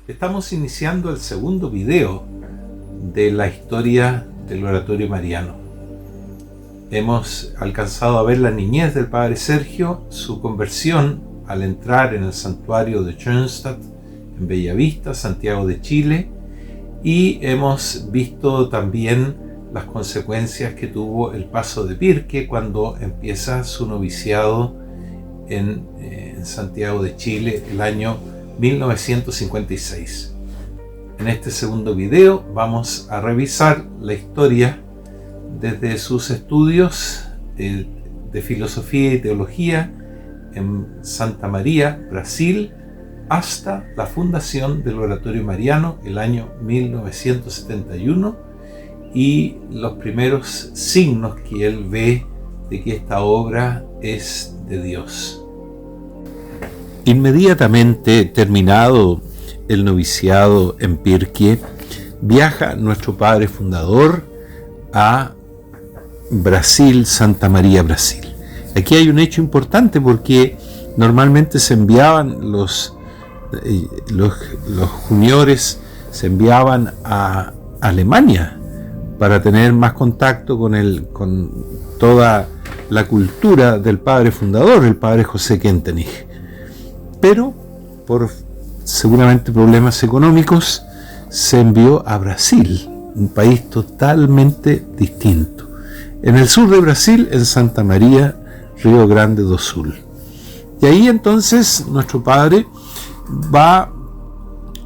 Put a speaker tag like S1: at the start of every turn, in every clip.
S1: Estamos iniciando el segundo video de la historia del oratorio mariano. Hemos alcanzado a ver la niñez del padre Sergio, su conversión al entrar en el santuario de Schoenstatt en Bellavista, Santiago de Chile, y hemos visto también las consecuencias que tuvo el paso de Pirque cuando empieza su noviciado en Santiago de Chile el año 1956. En este segundo video vamos a revisar la historia desde sus estudios de filosofía y teología en Santa María, Brasil, hasta la fundación del oratorio mariano el año 1971 y los primeros signos que él ve de que esta obra es de Dios. Inmediatamente terminado el noviciado en Pirque, viaja nuestro padre fundador a Brasil, Santa María, Brasil. Aquí hay un hecho importante porque normalmente se enviaban los juniores, se enviaban a Alemania para tener más contacto con toda la cultura del padre fundador, el padre José Kentenich. Pero por seguramente problemas económicos se envió a Brasil, un país totalmente distinto. En el sur de Brasil, en Santa María, Río Grande do Sul. Y ahí entonces nuestro padre va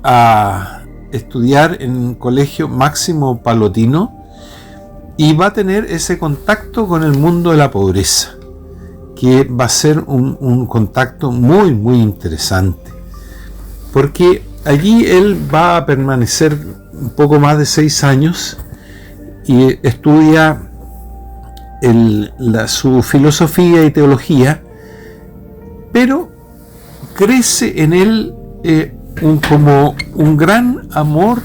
S1: a estudiar en un colegio Máximo Pallottino y va a tener ese contacto con el mundo de la pobreza, que va a ser un contacto muy, muy interesante, porque allí él va a permanecer un poco más de 6 años y estudia su filosofía y teología, pero crece en él como un gran amor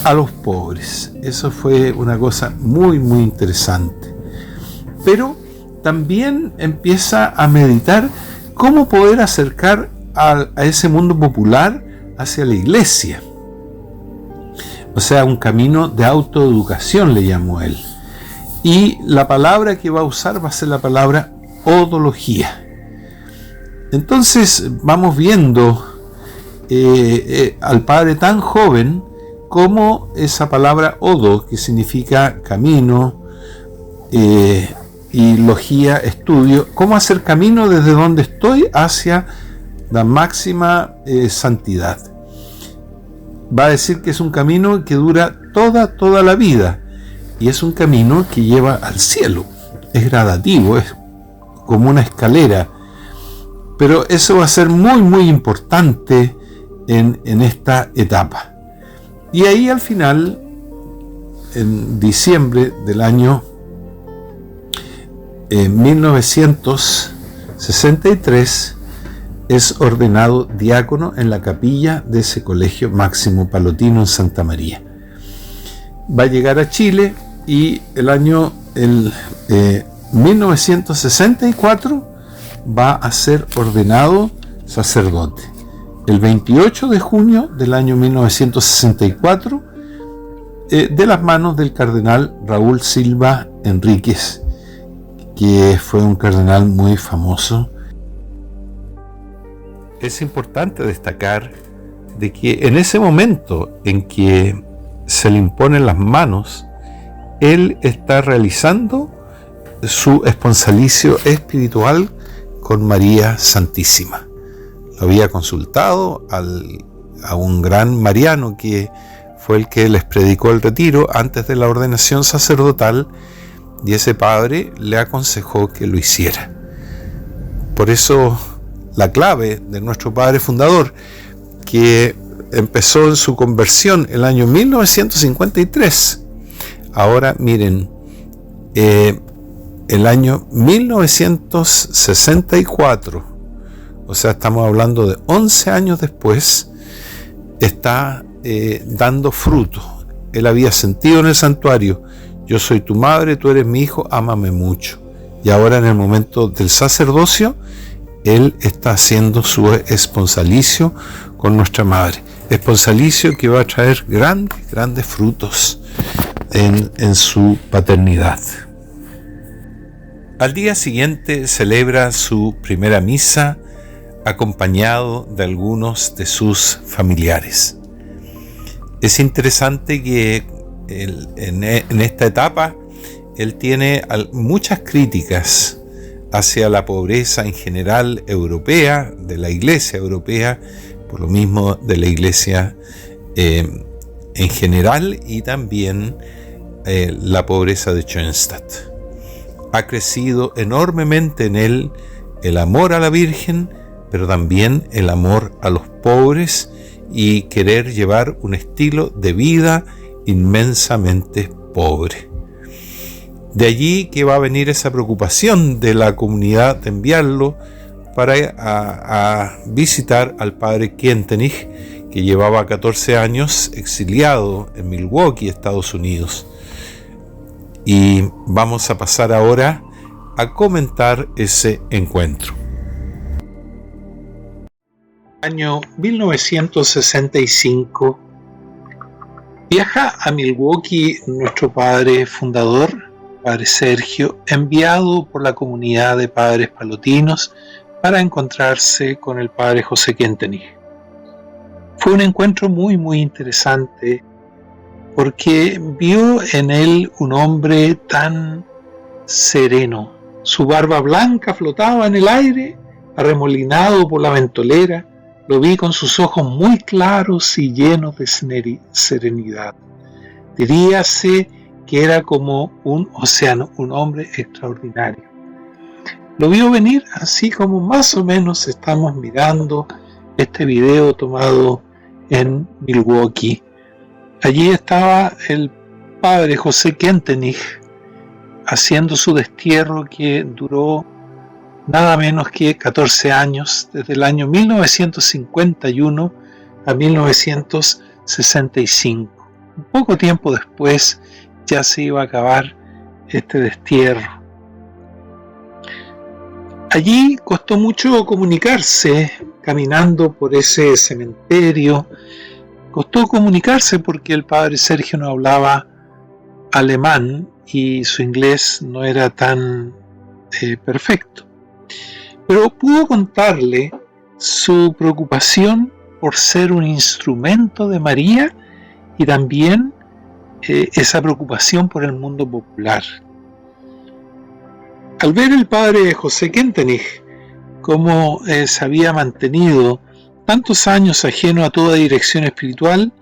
S1: a los pobres. Eso fue una cosa muy, muy interesante. Pero también empieza a meditar cómo poder acercar a ese mundo popular hacia la iglesia. O sea, un camino de autoeducación le llamó él. Y la palabra que va a usar va a ser la palabra odología. Entonces vamos viendo al padre tan joven cómo esa palabra odo, que significa camino, y logía, estudio, cómo hacer camino desde donde estoy hacia la máxima santidad. Va a decir que es un camino que dura toda la vida, y es un camino que lleva al cielo. Es gradativo, es como una escalera, pero eso va a ser muy, muy importante en esta etapa. Y ahí al final, en diciembre del año 1963, es ordenado diácono en la capilla de ese colegio Máximo Pallottino en Santa María. Va a llegar a Chile y el año 1964 va a ser ordenado sacerdote. El 28 de junio del año 1964, de las manos del cardenal Raúl Silva Enríquez, que fue un cardenal muy famoso. Es importante destacar de que en ese momento en que se le imponen las manos, él está realizando su esponsalicio espiritual con María Santísima. Lo había consultado a un gran mariano que fue el que les predicó el retiro antes de la ordenación sacerdotal, y ese padre le aconsejó que lo hiciera. Por eso la clave de nuestro padre fundador, que empezó en su conversión el año 1953, ahora miren, el año 1964, o sea, estamos hablando de 11 años después, está dando fruto. Él había sentido en el santuario: yo soy tu madre, tú eres mi hijo, ámame mucho. Y ahora en el momento del sacerdocio, Él está haciendo su esponsalicio con nuestra madre. Esponsalicio que va a traer grandes frutos en su paternidad. Al día siguiente celebra su primera misa acompañado de algunos de sus familiares. Es interesante que en esta etapa él tiene muchas críticas hacia la pobreza en general europea, de la Iglesia europea, por lo mismo de la Iglesia en general, y también la pobreza de Schoenstatt. Ha crecido enormemente en él el amor a la Virgen, pero también el amor a los pobres y querer llevar un estilo de vida inmensamente pobre. De allí que va a venir esa preocupación de la comunidad de enviarlo para a visitar al padre Kientenich, que llevaba 14 años exiliado en Milwaukee, Estados Unidos. Y vamos a pasar ahora a comentar ese encuentro.
S2: Año 1965. Viaja a Milwaukee nuestro padre fundador, padre Sergio, enviado por la comunidad de padres palotinos para encontrarse con el padre José Kientenich. Fue un encuentro muy interesante porque vio en él un hombre tan sereno. Su barba blanca flotaba en el aire, arremolinado por la ventolera. Lo vi con sus ojos muy claros y llenos de serenidad. Diríase que era como un océano, un hombre extraordinario. Lo vio venir así como más o menos estamos mirando este video tomado en Milwaukee. Allí estaba el padre José Kientenich haciendo su destierro que duró nada menos que 14 años, desde el año 1951 a 1965. Un poco tiempo después ya se iba a acabar este destierro. Allí costó mucho comunicarse, caminando por ese cementerio. Costó comunicarse porque el padre Sergio no hablaba alemán y su inglés no era tan perfecto. Pero pudo contarle su preocupación por ser un instrumento de María y también esa preocupación por el mundo popular. Al ver el padre José Kientenich cómo se había mantenido tantos años ajeno a toda dirección espiritual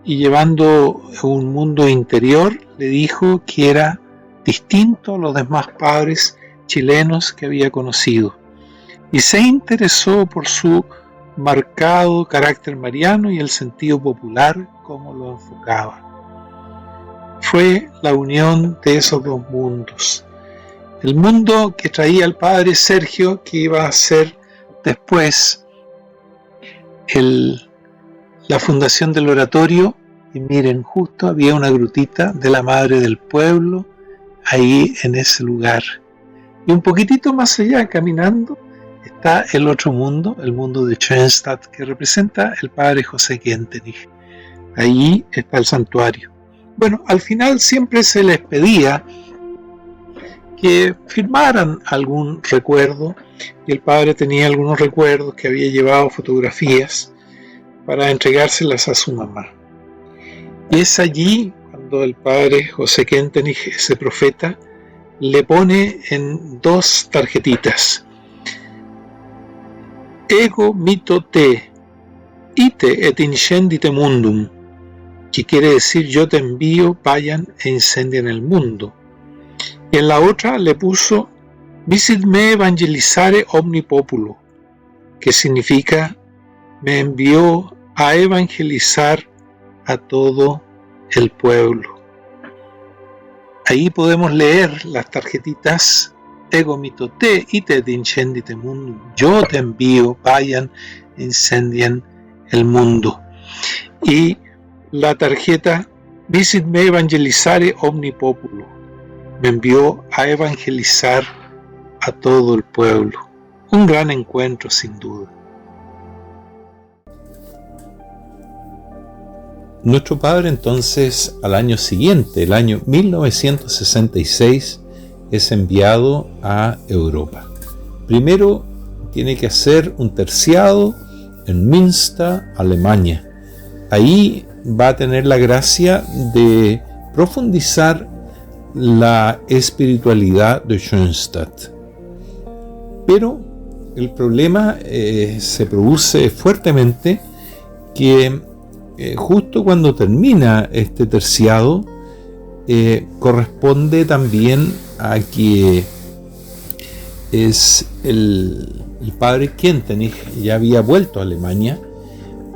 S2: y llevando un mundo interior, le dijo que era distinto a los demás padres chilenos que había conocido. Y se interesó por su marcado carácter mariano y el sentido popular como lo enfocaba. Fue la unión de esos dos mundos. El mundo que traía el padre Sergio, que iba a ser después la fundación del oratorio, y miren, justo había una grutita de la Madre del Pueblo ahí en ese lugar. Y un poquitito más allá, caminando, está el otro mundo, el mundo de Schoenstatt, que representa el padre José Kientenich. Allí está el santuario. Bueno, al final siempre se les pedía que firmaran algún recuerdo, y el padre tenía algunos recuerdos que había llevado fotografías para entregárselas a su mamá. Y es allí cuando el padre José Kientenich, ese profeta, le pone en dos tarjetitas: ego mito te, ite et incendite mundum, que quiere decir yo te envío, vayan e incendien el mundo. Y en la otra le puso visit me evangelizare omni populo, que significa me envió a evangelizar a todo el pueblo. Ahí podemos leer las tarjetitas: ego mito te, ite et incendite mundum, yo te envío, vayan, incendien el mundo. Y la tarjeta visit me evangelizare omni populo, me envió a evangelizar a todo el pueblo. Un gran encuentro, sin duda.
S1: Nuestro padre entonces, al año siguiente, el año 1966, es enviado a Europa. Primero tiene que hacer un terciado en Münster, Alemania. Ahí va a tener la gracia de profundizar la espiritualidad de Schoenstatt. Pero el problema se produce fuertemente que justo cuando termina este terciado corresponde también a que es el padre Kentenich ya había vuelto a Alemania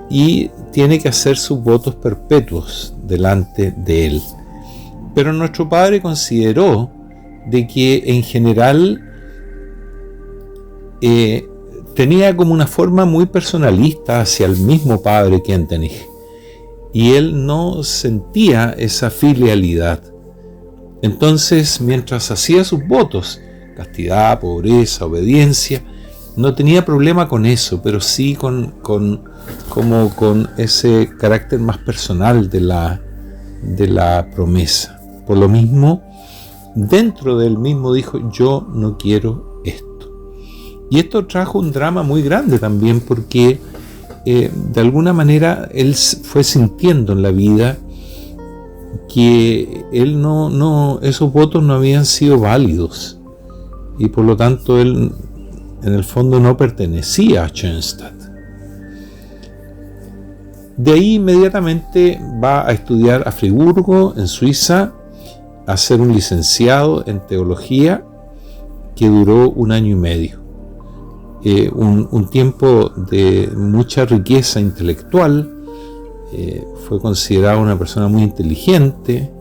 S1: y tiene que hacer sus votos perpetuos delante de él. Pero nuestro padre consideró de que en general tenía como una forma muy personalista hacia el mismo padre Kentenich y él no sentía esa filialidad. Entonces, mientras hacía sus votos, castidad, pobreza, obediencia, no tenía problema con eso, pero sí con ese carácter más personal de la promesa. Por lo mismo, dentro del mismo dijo: yo no quiero esto. Y esto trajo un drama muy grande también, porque de alguna manera él fue sintiendo en la vida que él esos votos no habían sido válidos, y por lo tanto él en el fondo no pertenecía a Schoenstatt. De ahí inmediatamente va a estudiar a Friburgo, en Suiza, a ser un licenciado en teología que duró 1 año y medio. Un tiempo de mucha riqueza intelectual. Fue considerado una persona muy inteligente,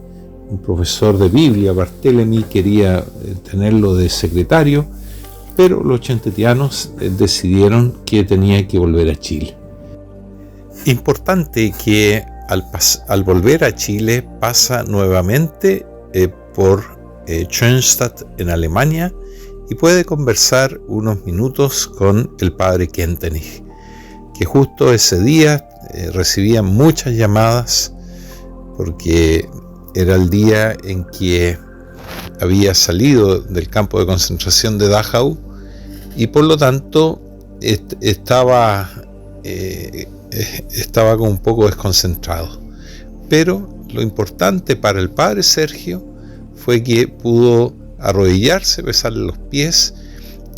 S1: un profesor de Biblia. Barthélemy quería tenerlo de secretario, pero los schoenstattianos decidieron que tenía que volver a Chile. Importante que al volver a Chile pasa nuevamente por Schoenstatt en Alemania y puede conversar unos minutos con el padre Kentenich, que justo ese día recibía muchas llamadas porque era el día en que había salido del campo de concentración de Dachau y por lo tanto estaba como un poco desconcentrado. Pero lo importante para el padre Sergio fue que pudo arrodillarse, besarle los pies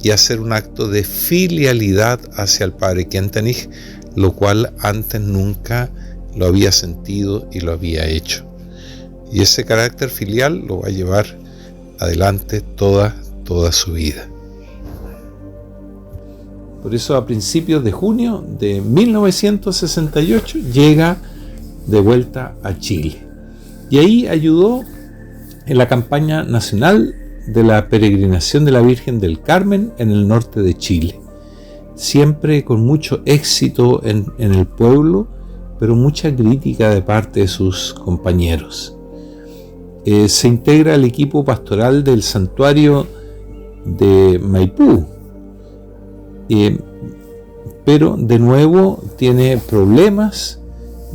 S1: y hacer un acto de filialidad hacia el padre Kentenich, lo cual antes nunca lo había sentido y lo había hecho. Y ese carácter filial lo va a llevar adelante toda su vida. Por eso a principios de junio de 1968 llega de vuelta a Chile. Y ahí ayudó en la campaña nacional de la peregrinación de la Virgen del Carmen en el norte de Chile. Siempre con mucho éxito en el pueblo, pero mucha crítica de parte de sus compañeros. Se integra al equipo pastoral del santuario de Maipú, pero de nuevo tiene problemas,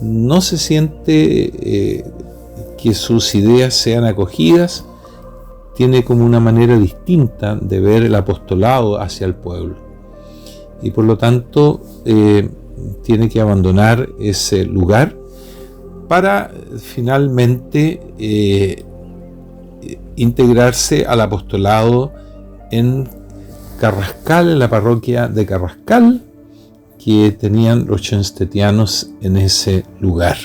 S1: no se siente que sus ideas sean acogidas, tiene como una manera distinta de ver el apostolado hacia el pueblo y por lo tanto tiene que abandonar ese lugar para finalmente integrarse al apostolado en Carrascal, en la parroquia de Carrascal que tenían los schoenstattianos en ese lugar.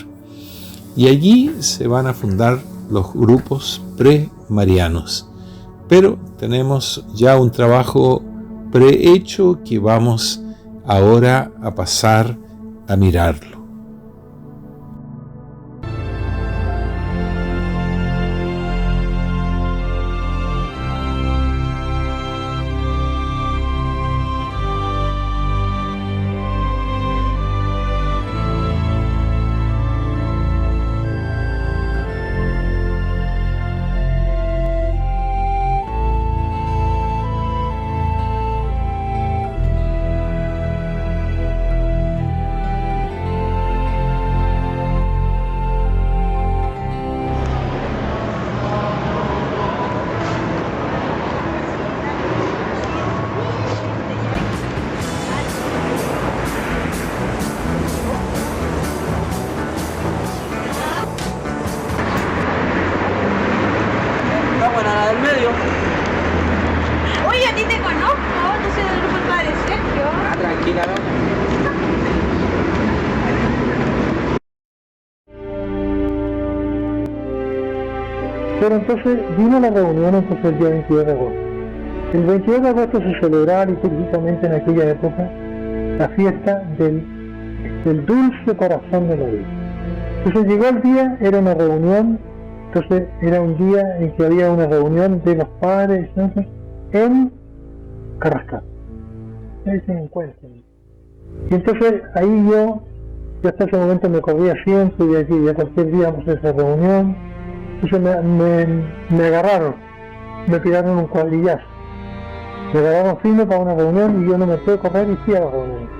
S1: Y allí se van a fundar los grupos pre-marianos. Pero tenemos ya un trabajo prehecho que vamos ahora a pasar a mirarlo.
S3: Pero entonces vino la reunión entonces el día 22 de agosto. El 22 de agosto se celebraba litúrgicamente en aquella época la fiesta del dulce corazón de María. Entonces llegó el día, era una reunión, entonces era un día en que había una reunión de los padres en Carrascal. Ahí se encuentran. Y entonces ahí yo hasta ese momento me corría siempre y aquí ya cualquier día vamos a esa reunión. Entonces me agarraron, me tiraron un cuadrillazo. Me agarraron firme para una reunión y yo no me pude correr y fui a la reunión.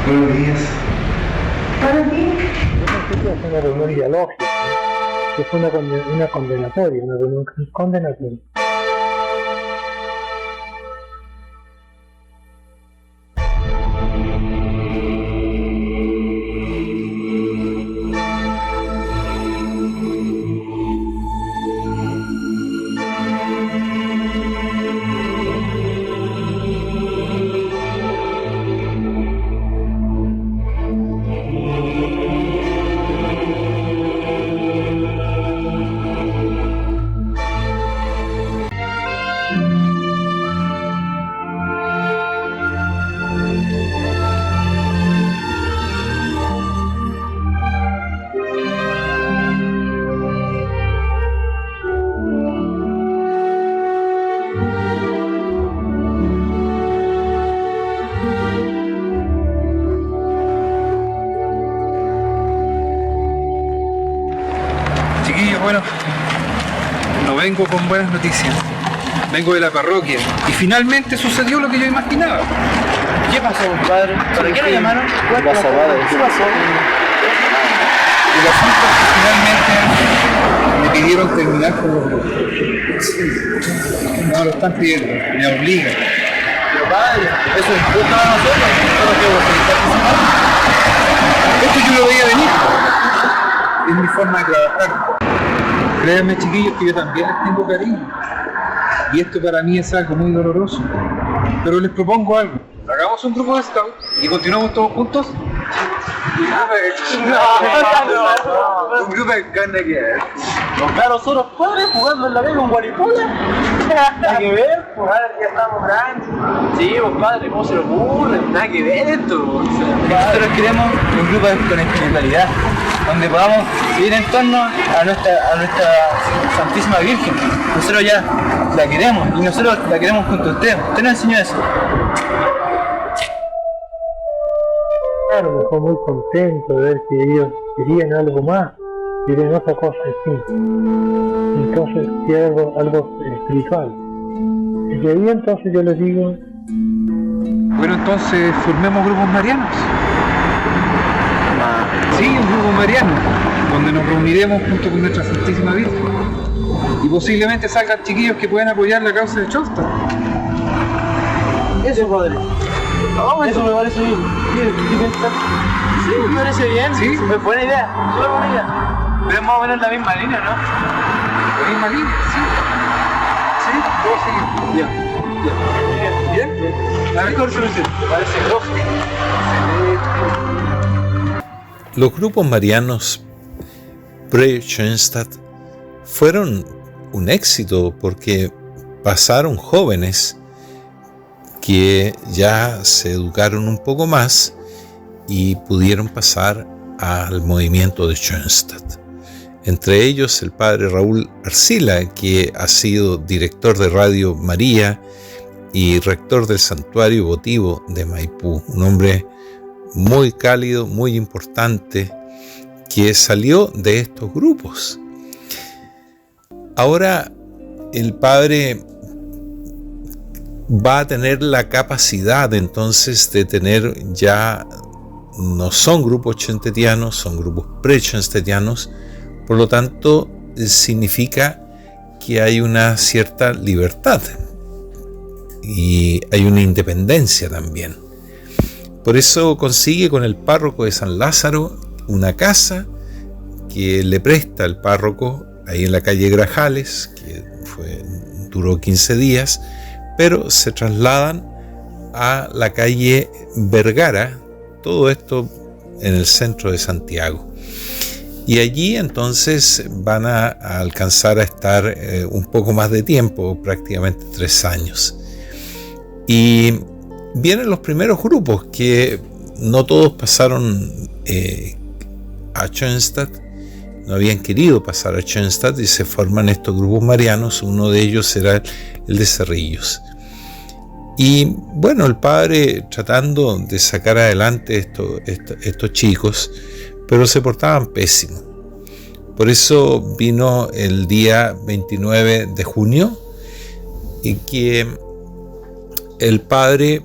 S2: Buenos días.
S3: Buenos días. Yo pensé que iba a ser una reunión dialógica, ¿no? Que fue una condenatoria, una reunión condenatoria.
S4: Bueno, no vengo con buenas noticias, vengo de la parroquia y finalmente sucedió lo que yo imaginaba.
S5: ¿Qué pasó, compadre? ¿Para qué lo llamaron?
S4: ¿Qué pasó?
S5: ¿Qué pasó?
S4: El asunto es que finalmente me pidieron terminar con los grupos. No lo están pidiendo, me obligan.
S5: Pero padre, eso es justo a nosotros, nosotros que vos querés participar.
S4: Esto yo lo veía venir. Es mi forma de trabajar. Créanme, chiquillos, que yo también les tengo cariño. Y esto para mí es algo muy doloroso. Pero les propongo algo. Hagamos un grupo de scout y continuamos todos juntos.
S5: No.
S4: Un grupo de carne que es.
S5: Comprar nosotros padres jugando en la vega con Guaripola. Nada que ver, pues ya estamos grandes. Sí, pues padre, ¿cómo se lo ocurre? Nada que ver esto.
S6: Nosotros queremos un grupo con espiritualidad, donde podamos vivir en torno a nuestra Santísima Virgen. Nosotros ya la queremos y nosotros la queremos junto a usted. Usted nos enseñó eso.
S3: Claro, me dejó muy contento de ver que ellos querían algo más, querían otra cosa distinta. Entonces, que algo espiritual. Y de ahí entonces yo les digo...
S4: Bueno, entonces formemos grupos marianos. Sí, un grupo mariano, donde nos reuniremos junto con nuestra Santísima Virgen. Y posiblemente salgan chiquillos que puedan apoyar la causa de Chosta.
S5: Eso, padre. Eso me parece bien. Sí, me parece bien.
S4: Sí.
S5: Es buena idea. Súper buena idea. Pero es más o menos la misma línea, ¿no?
S4: La misma línea, sí. Sí, todos seguimos.
S5: Ya.
S4: ¿Bien? La mejor solución.
S5: Parece lógico.
S1: Los grupos marianos pre-Schoenstatt fueron un éxito porque pasaron jóvenes que ya se educaron un poco más y pudieron pasar al movimiento de Schoenstatt. Entre ellos el padre Raúl Arcila, que ha sido director de Radio María y rector del Santuario Votivo de Maipú, un hombre muy cálido, muy importante, que salió de estos grupos. Ahora el Padre va a tener la capacidad entonces de tener ya, no son grupos chenstetianos, son grupos pre-chenstetianos, por lo tanto significa que hay una cierta libertad y hay una independencia también. Por eso consigue con el párroco de San Lázaro una casa que le presta el párroco ahí en la calle Grajales, que duró 15 días, pero se trasladan a la calle Vergara, todo esto en el centro de Santiago. Y allí entonces van a alcanzar a estar un poco más de tiempo, prácticamente 3 años. Y vienen los primeros grupos, que no todos pasaron a Schoenstatt, no habían querido pasar a Schoenstatt, y se forman estos grupos marianos. Uno de ellos era el de Cerrillos. Y bueno, el Padre tratando de sacar adelante estos chicos, pero se portaban pésimo. Por eso vino el día 29 de junio y que el Padre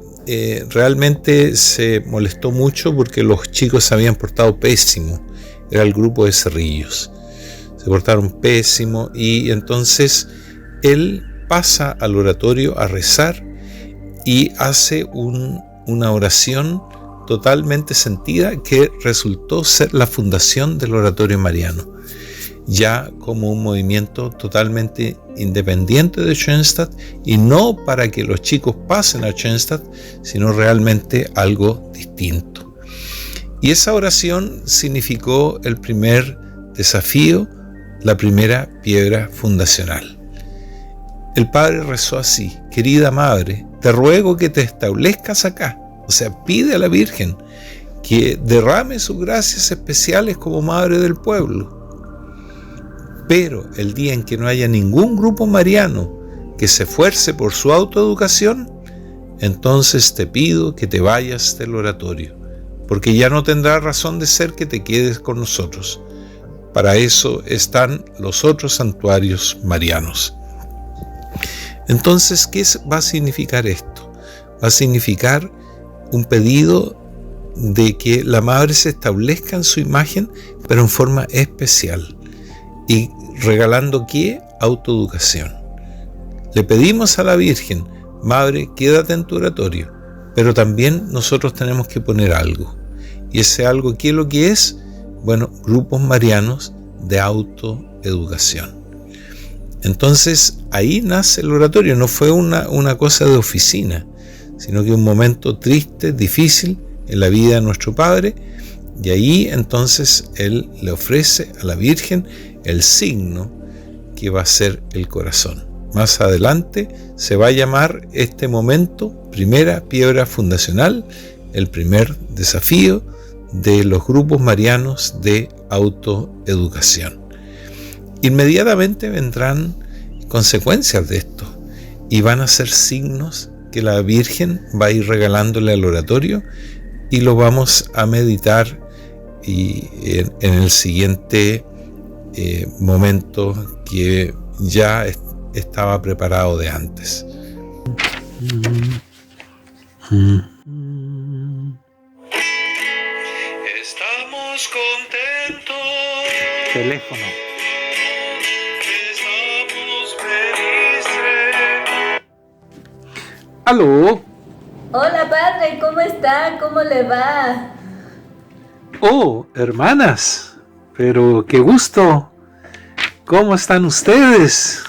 S1: realmente se molestó mucho porque los chicos se habían portado pésimo. Era el grupo de Cerrillos. Se portaron pésimo y entonces él pasa al oratorio a rezar y hace una oración totalmente sentida que resultó ser la fundación del oratorio mariano, ya como un movimiento totalmente independiente de Schoenstatt, y no para que los chicos pasen a Schoenstatt, sino realmente algo distinto. Y esa oración significó el primer desafío, la primera piedra fundacional. El Padre rezó así: querida Madre, te ruego que te establezcas acá. O sea, pide a la Virgen que derrame sus gracias especiales como Madre del pueblo. Pero el día en que no haya ningún grupo mariano que se esfuerce por su autoeducación, entonces te pido que te vayas del oratorio, porque ya no tendrá razón de ser que te quedes con nosotros. Para eso están los otros santuarios marianos. Entonces, ¿qué va a significar esto? Va a significar un pedido de que la Madre se establezca en su imagen, pero en forma especial, y regalando ¿qué? Autoeducación. Le pedimos a la Virgen: Madre, quédate en tu oratorio, pero también nosotros tenemos que poner algo. Y ese algo, ¿qué es lo que es? Bueno, grupos marianos de autoeducación. Entonces ahí nace el oratorio. No fue una cosa de oficina, sino que un momento triste, difícil en la vida de nuestro Padre, y ahí entonces él le ofrece a la Virgen el signo que va a ser el corazón. Más adelante se va a llamar este momento primera piedra fundacional, el primer desafío de los grupos marianos de autoeducación. Inmediatamente vendrán consecuencias de esto y van a ser signos que la Virgen va a ir regalándole al oratorio, y lo vamos a meditar y en el siguiente momento que ya estaba preparado de antes.
S2: Estamos contentos.
S1: Teléfono.
S2: Estamos felices.
S1: ¡Aló!
S7: Hola padre, ¿cómo está? ¿Cómo le va?
S1: Oh, hermanas, pero qué gusto. ¿Cómo están ustedes?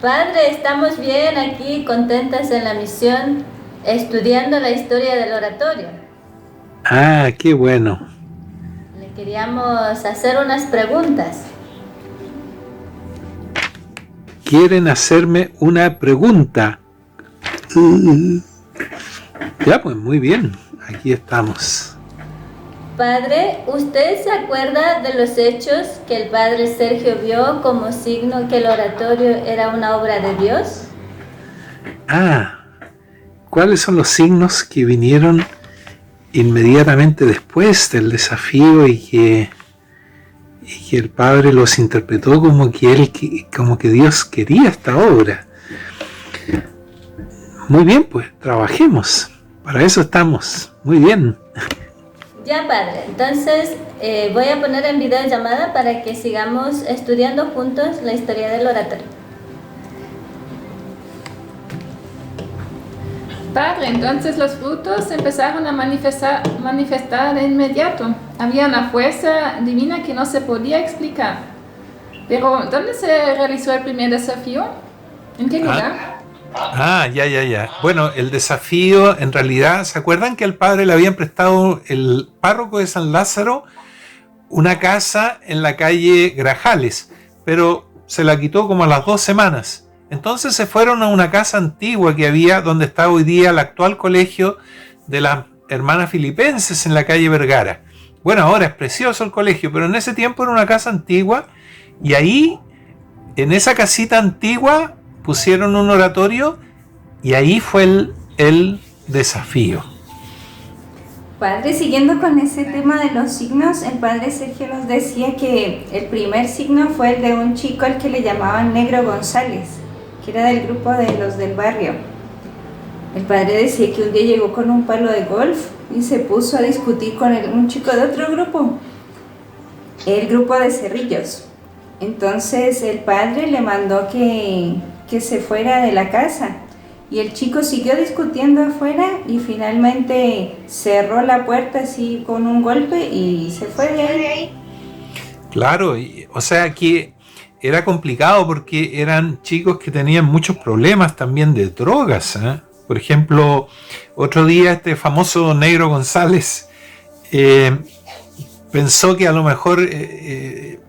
S7: Padre, estamos bien aquí, contentas en la misión, estudiando la historia del oratorio.
S1: Ah, qué bueno.
S7: Le queríamos hacer unas preguntas.
S1: ¿Quieren hacerme una pregunta? Ya, pues muy bien, aquí estamos.
S7: Padre, ¿usted se acuerda de los hechos que el padre Sergio vio como signo que el oratorio era una obra de Dios?
S1: Ah, ¿cuáles son los signos que vinieron
S2: inmediatamente después del desafío y que el Padre los interpretó como que Dios quería esta obra. Muy bien, pues trabajemos, para eso estamos. Muy bien.
S7: Ya, Padre, entonces voy a poner en videollamada para que sigamos estudiando juntos la historia del oratorio.
S8: Padre, entonces los frutos empezaron a manifestar de inmediato. Había una fuerza divina que no se podía explicar. Pero, ¿dónde se realizó el primer desafío? ¿En qué lugar?
S2: Ya. Bueno, el desafío, en realidad, ¿se acuerdan que al Padre le habían prestado el párroco de San Lázaro una casa en la calle Grajales? Pero se la quitó como a las 2 semanas. Entonces se fueron a una casa antigua que había donde está hoy día el actual colegio de las hermanas filipenses en la calle Vergara. Bueno, ahora es precioso el colegio, pero en ese tiempo era una casa antigua y ahí, en esa casita antigua, pusieron un oratorio y ahí fue el desafío.
S9: Padre, siguiendo con ese tema de los signos, el Padre Sergio nos decía que el primer signo fue el de un chico al que le llamaban Negro González, que era del grupo de los del barrio. El Padre decía que un día llegó con un palo de golf y se puso a discutir con un chico de otro grupo, el grupo de Cerrillos. Entonces el Padre le mandó que se fuera de la casa y el chico siguió discutiendo afuera y finalmente cerró la puerta así con un golpe y se fue de ahí.
S2: Claro, o sea que era complicado porque eran chicos que tenían muchos problemas también de drogas, ¿eh? Por ejemplo, otro día este famoso Negro González pensó que a lo mejor el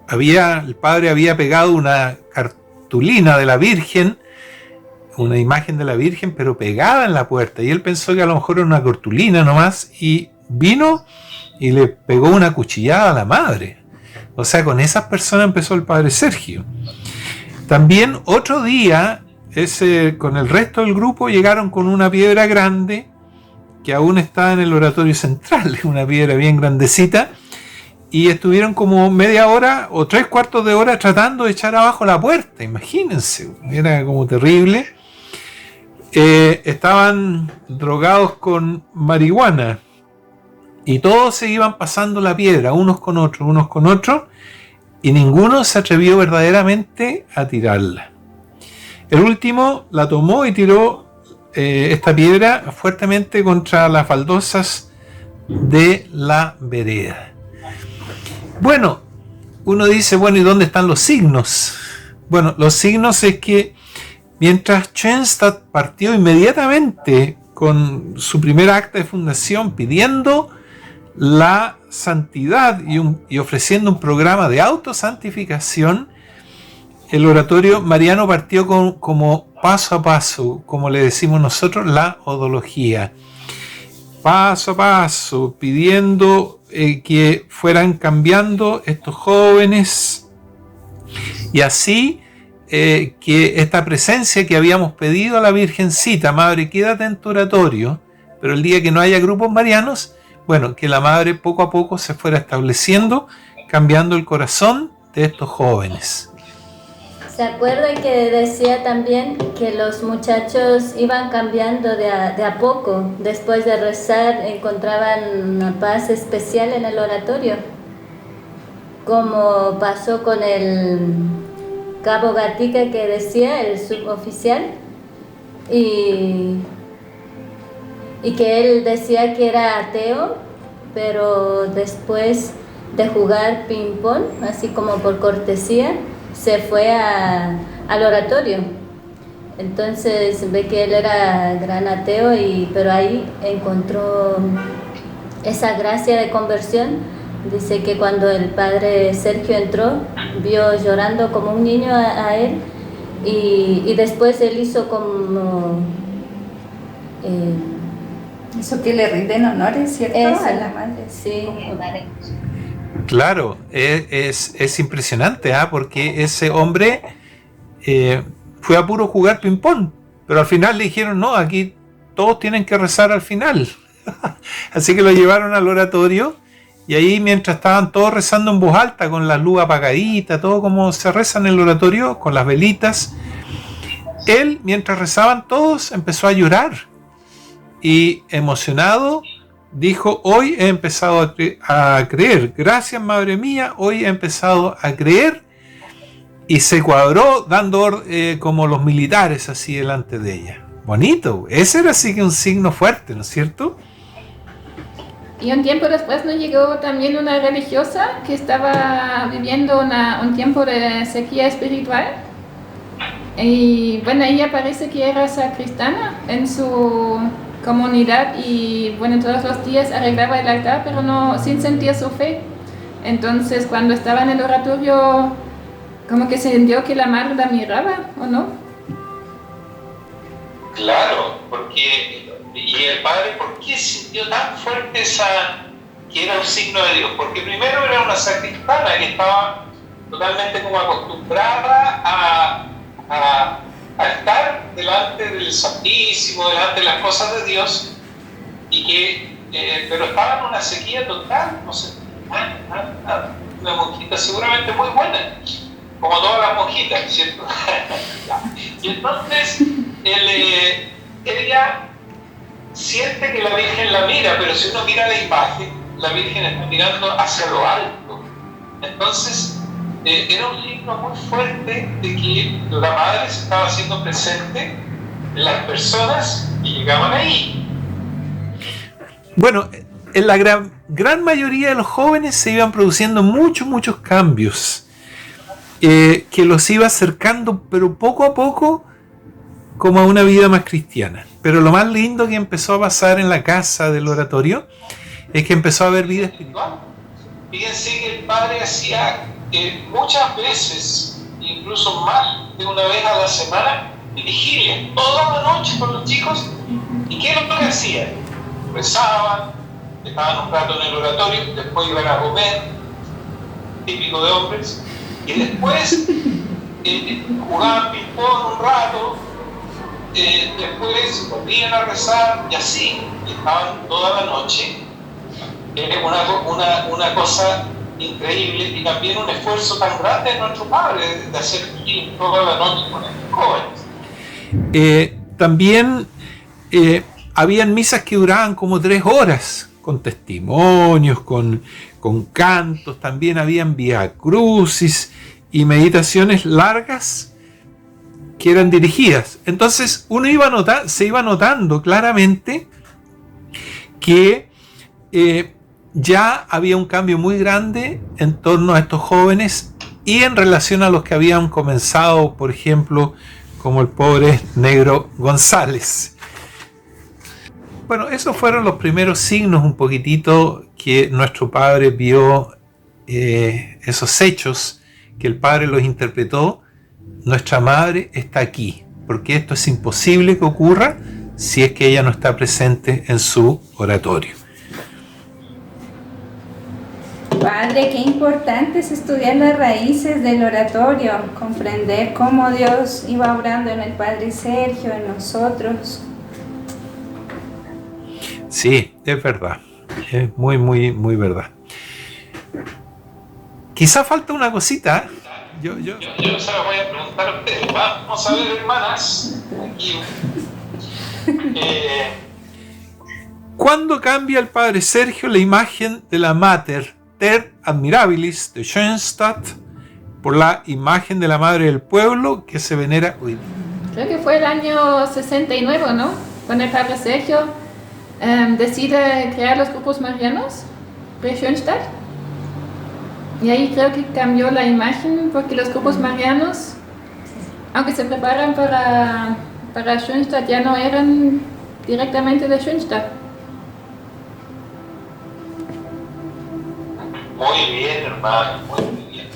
S2: Padre había pegado una cartulina de la Virgen, una imagen de la Virgen, pero pegada en la puerta, y él pensó que a lo mejor era una cartulina nomás, y vino y le pegó una cuchillada a la madre. O sea, con esas personas empezó el Padre Sergio. También otro día, con el resto del grupo, llegaron con una piedra grande, que aún está en el oratorio central, una piedra bien grandecita, y estuvieron como media hora o 3/4 de hora tratando de echar abajo la puerta. Imagínense, era como terrible. Estaban drogados con marihuana y todos se iban pasando la piedra, unos con otros, y ninguno se atrevió verdaderamente a tirarla. El último la tomó y tiró esta piedra fuertemente contra las baldosas de la vereda. Bueno, uno dice, bueno, ¿y dónde están los signos? Bueno, los signos es que mientras Schoenstatt partió inmediatamente con su primer acta de fundación pidiendo la santidad y ofreciendo un programa de autosantificación, el oratorio mariano partió como paso a paso, como le decimos nosotros, la odología. Paso a paso, pidiendo que fueran cambiando estos jóvenes y así que esta presencia que habíamos pedido a la Virgencita, Madre, quédate en tu oratorio, pero el día que no haya grupos marianos, bueno, que la Madre poco a poco se fuera estableciendo, cambiando el corazón de estos jóvenes.
S7: ¿Se acuerda que decía también que los muchachos iban cambiando de a poco? Después de rezar encontraban una paz especial en el oratorio, como pasó con el Cabo Gatica que decía, el suboficial, y que él decía que era ateo, pero después de jugar ping pong, así como por cortesía, se fue al oratorio. Entonces ve que él era gran ateo, pero ahí encontró esa gracia de conversión. Dice que cuando el Padre Sergio entró, vio llorando como un niño a él, y después él hizo como
S9: eso que le rinden honores, ¿cierto?
S7: Eso,
S9: a la madre.
S7: Sí.
S2: Claro, es impresionante, porque ese hombre fue a puro jugar ping-pong, pero al final le dijeron, no, aquí todos tienen que rezar al final. Así que lo llevaron al oratorio y ahí mientras estaban todos rezando en voz alta, con la luz apagadita, todo como se reza en el oratorio, con las velitas, él, mientras rezaban todos, empezó a llorar y emocionado dijo: hoy he empezado a creer, gracias madre mía, hoy he empezado a creer. Y se cuadró dando como los militares así delante de ella. Bonito, ese era así que un signo fuerte, ¿no es cierto?
S8: Y un tiempo después nos llegó también una religiosa que estaba viviendo un tiempo de sequía espiritual. Y bueno, ella parece que era sacristana en su comunidad y bueno, todos los días arreglaba el altar, pero no sin sentir su fe. Entonces cuando estaba en el oratorio, como que se sintió que la madre la miraba, ¿o no?
S2: Claro, porque, y el padre, ¿por qué sintió tan fuerte que era un signo de Dios? Porque primero era una sacristana que estaba totalmente como acostumbrada a estar delante del Santísimo, delante de las cosas de Dios, y pero estaba en una sequía total, no sé, una monjita seguramente muy buena, como todas las monjitas, ¿cierto? Y entonces ella siente que la Virgen la mira, pero si uno mira la imagen, la Virgen está mirando hacia lo alto. Entonces era un signo muy fuerte de que la madre se estaba haciendo presente en las personas que llegaban ahí. Bueno, en la gran mayoría de los jóvenes se iban produciendo muchos cambios que los iba acercando, pero poco a poco, como a una vida más cristiana. Pero lo más lindo que empezó a pasar en la casa del oratorio es que empezó a haber vida espiritual. Fíjense que el padre hacía muchas veces, incluso más de una vez a la semana, vigilia toda la noche con los chicos. ¿Y qué es lo que hacían? Rezaban, estaban un rato en el oratorio, después iban a comer, típico de hombres, y después jugaban ping-pong un rato, después volvían a rezar, y así estaban toda la noche. Es una cosa increíble, y también un esfuerzo tan grande de nuestro padre de hacer toda la noche con estos jóvenes. También habían misas que duraban como 3 horas, con testimonios, con cantos, también habían vía crucis y meditaciones largas que eran dirigidas. Entonces uno se iba notando claramente que ya había un cambio muy grande en torno a estos jóvenes y en relación a los que habían comenzado, por ejemplo, como el pobre Negro González. Bueno, esos fueron los primeros signos un poquitito que nuestro padre vio, esos hechos que el padre los interpretó. Nuestra madre está aquí, porque esto es imposible que ocurra si es que ella no está presente en su oratorio.
S9: Padre, qué importante es estudiar las raíces del oratorio, comprender cómo Dios iba obrando en el Padre Sergio, en nosotros.
S2: Sí, es verdad, es muy verdad. Quizá falta una cosita. Yo se la voy a preguntar a ustedes. Vamos a ver, hermanas, aquí. ¿Cuándo cambia el Padre Sergio la imagen de la Mater Ter Admirabilis de Schoenstatt por la imagen de la Madre del Pueblo que se venera hoy?
S8: Creo que fue el año 69, ¿no? Cuando el Padre Sergio decide crear los grupos marianos de Schoenstatt. Y ahí creo que cambió la imagen porque los grupos marianos, aunque se preparan para Schoenstatt, ya no eran directamente de Schoenstatt.
S2: Muy bien, hermano, muy bien.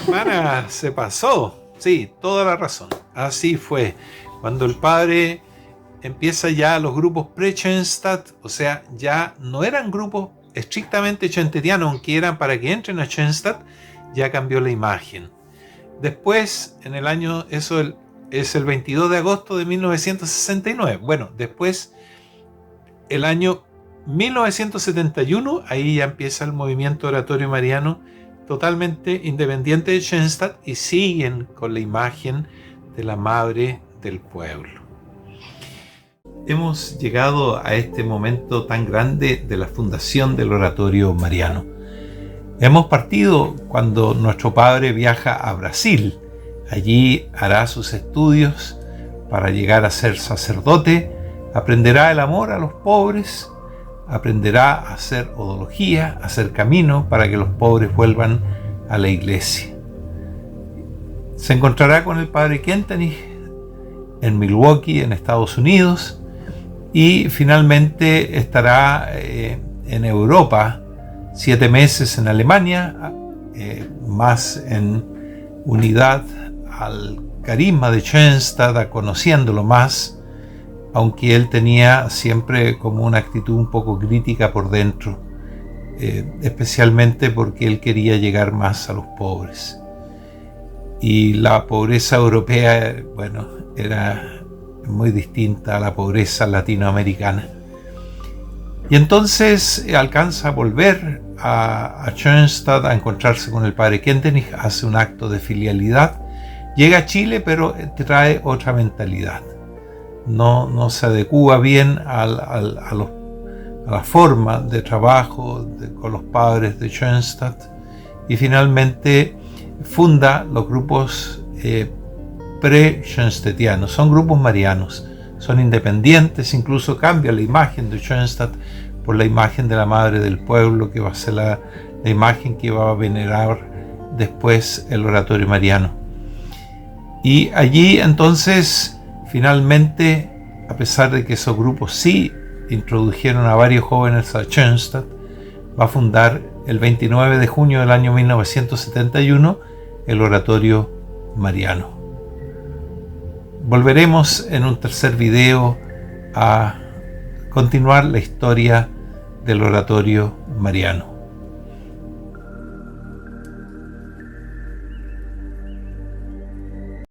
S2: Hermana, se pasó. Sí, toda la razón. Así fue. Cuando el padre empieza ya los grupos pre-Schoenstatt, o sea, ya no eran grupos estrictamente schoenstattianos, aunque eran para que entren a Schoenstatt, ya cambió la imagen. Después, en el año, eso es el 22 de agosto de 1969. Bueno, después, el año 1971, ahí ya empieza el movimiento oratorio mariano totalmente independiente de Schoenstatt y siguen con la imagen de la madre del pueblo. Hemos llegado a este momento tan grande de la fundación del oratorio mariano. Hemos partido cuando nuestro padre viaja a Brasil. Allí hará sus estudios para llegar a ser sacerdote, aprenderá el amor a los pobres, aprenderá a hacer odología, a hacer camino para que los pobres vuelvan a la iglesia. Se encontrará con el padre Kentenich en Milwaukee, en Estados Unidos, y finalmente estará en Europa 7 meses en Alemania, más en unidad al carisma de Schoenstatt, conociéndolo más, aunque él tenía siempre como una actitud un poco crítica por dentro, especialmente porque él quería llegar más a los pobres. Y la pobreza europea, bueno, era muy distinta a la pobreza latinoamericana. Y entonces alcanza a volver a Schoenstatt a encontrarse con el padre Kentenich, hace un acto de filialidad, llega a Chile, pero trae otra mentalidad. No se adecúa bien a la forma de trabajo con los padres de Schoenstatt, y finalmente funda los grupos pre-schoenstattianos. Son grupos marianos, son independientes, incluso cambia la imagen de Schoenstatt por la imagen de la madre del pueblo, que va a ser la imagen que va a venerar después el oratorio mariano. Y allí entonces, finalmente, a pesar de que esos grupos sí introdujeron a varios jóvenes a Schoenstatt, va a fundar el 29 de junio del año 1971 el oratorio mariano. Volveremos en un tercer video a continuar la historia del oratorio mariano.